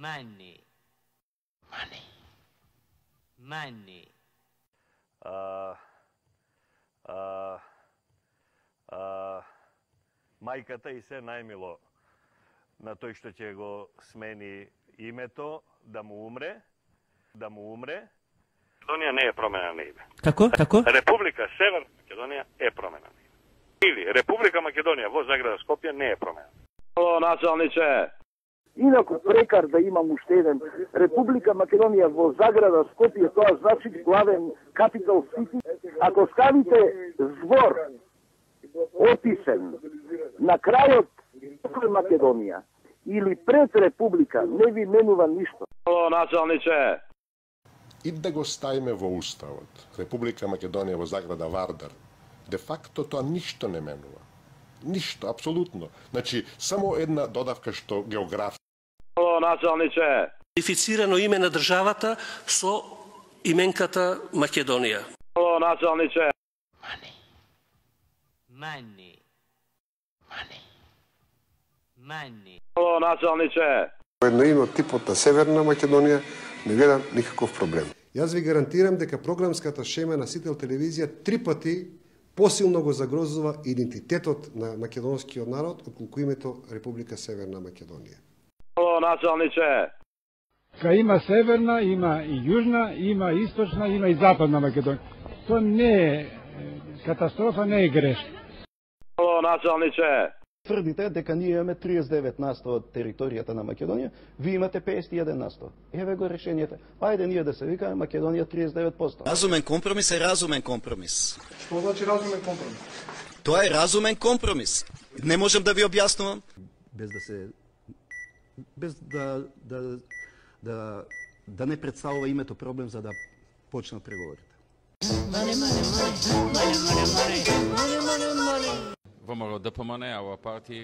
Money. Money. Money. Majkата i se najmilo na to što će go smeni ime to, da mu umre. Makedonija ne je promenjena ime. Kako? Republika Severna Makedonija je promenjena ime. Ili Republika Makedonija, voz Zagrada Skopje, ne je promenjena. Halo, načelniče. Инаку прекар да имам уште еден. Република Македонија во Заграда, Скопје, тоа значи главен капитал сити. Ако ставите збор описен на крајот Македонија или пред Република, не ви менува ништо. Halo, načelniče. И да го ставиме во Уставот, Република Македонија во Заграда Вардар, де факто тоа ништо не менува. Ништо, апсолутно. Значи, само една додавка што географија. Halo, načelniče. Кодифицирано име на државата со именката Македонија. Halo, načelniče. Money. Money. Money. Money. Halo, načelniče. Едно име од типот на Северна Македонија не гледам никаков проблем. Јас ви гарантирам дека програмската шема на Сител телевизија 3 пати посилно го загрозува идентитетот на македонскиот народ околку името Република Северна Македонија. Halo, načelniče. Има Северна, има и Јужна, има Источна, има и Западна Македонија. Тоа не е катастрофа, не е грешка. Halo, načelniče. Тврдите дека ние имаме 39% од територијата на Македонија, ви имате 51%. Еве го решението. Ајде ние да се викаме Македонија 39%. Разумен компромис е разумен компромис. Што значи разумен компромис? Тоа е разумен компромис. Не можам да ви објаснувам. Без да не представува името проблем за да почнат преговорите. VMRO DPMN, our party,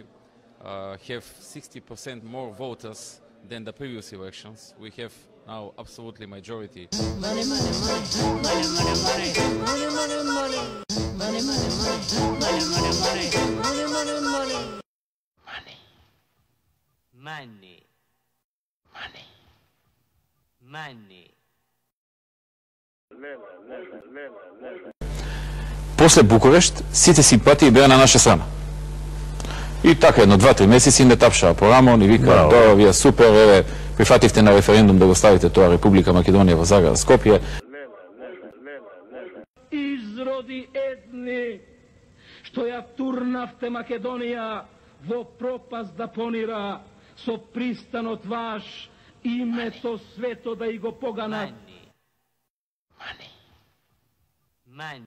have 60% more voters than the previous elections. We have now absolutely majority. Money. Money. Money. После Букурешт, сите симпатии беа на наша страна. И така едно 2-3 месеци не тапшаа по рамо, ни вика, тоа вие супер, еве, прифативте на референдум да го ставите тоа Република Македонија во Заград Скопје. Изроди едни, што ја турнавте Македонија во пропаст да понира, со пристанот ваш, името свето да и го поганат. Money. Money.